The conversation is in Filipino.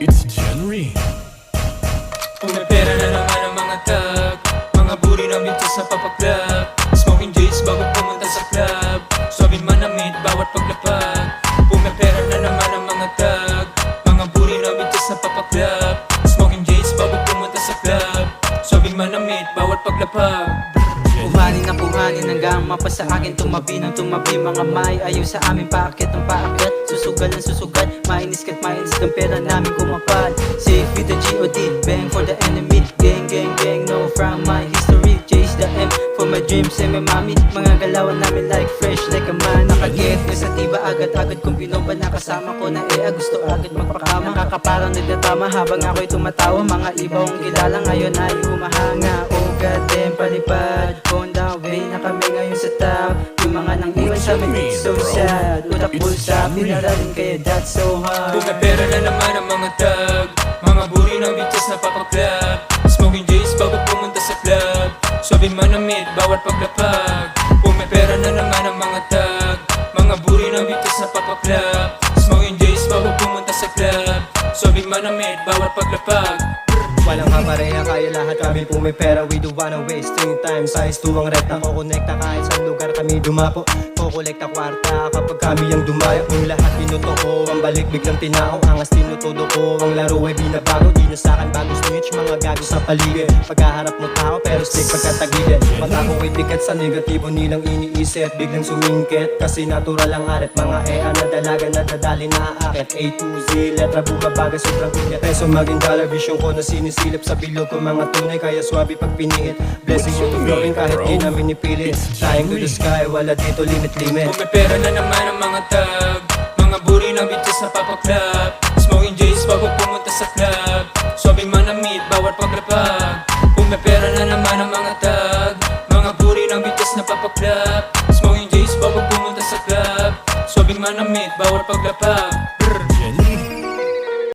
It's January. May pera na naman ang mga tag, mga buri na mintis na papaklap. Smoking J's bago pumunta sa club, suabing manamit bawat paglapag. May pera na naman ang mga tag, mga buri na mintis na papaklap. Smoking J's bago pumunta sa club, suabing manamit bawat paglapag. Kuhanin hanggang mapasa akin tumabi ng tumabi. Mga may ayaw sa amin paakit ng paakyat. Susugal ng susugal, mainis ka't mainis ng pera namin kumapal. Safe with the G.O.D. Bang for the enemy. Gang, gang, gang, no from my history. Chase the M for my dreams and my mommy. Mga galawan namin like fresh like a man. Nakaget nyo sa tiba agad-agad. Kung pinoba nakasama ko na gusto agad magpakama. Nakakaparang nagtatama habang ako'y tumatawa. Mga ibang kilala ngayon ay humahanga. Oh god damn, palipad on the way na kami ngayon sa top. Yung mga nang iwan sa amin, it's so sad. Utak pulsa, pinaralin kaya that's so hard. May pera na naman ang mga tag, mga buri ng bitas na papaklap. Smoking J's bago pumunta sa club, suabing manamit bawat paglapag. May pera na naman ang mga tag, mga buri ng bitas na papaklap. Smoking J's bago pumunta sa club, suabing manamit bawat paglapag. Walang kapareha, kaya lahat kami po may pera. We do wanna wasting time. Size 2 ang rekta, kukonekta kahit sa lugar kami dumapo. Kukolekta kwarta kapag kami ang dumayo. Yung lahat pinuto ko, ang balik biglang tinao. Angas tinutudo ko, ang laro ay binabago. Di na sa'kin bago snitch, mga gago sa paligid. Pagkaharap mo tao, pero stick pagkatagilid. Mata ko ay bigat sa negatibo nilang iniisip. Biglang sumingkit, kasi natural ang arit. Mga na dalaga na dadali na aakit. A to Z, letra bumabaga, sobrang kunyat. Peso maging dollar, vision ko na sinisilip sa bilog ko. Mga tunay, kaya swabe pag piniit. Blessing you to growing kahit di namin ipilit. Flying to the sky, wala dito limit-limit. May pera na naman ang mga tag, mga buri ng bitas na papaklap. Smoking J's bago pumunta sa club, suabing manamit bawat paglapag. May pera na naman ang mga tag, mga buri ng bitas na papaklap. Smoking J's bago pumunta sa club, suabing manamit bawat paglapag.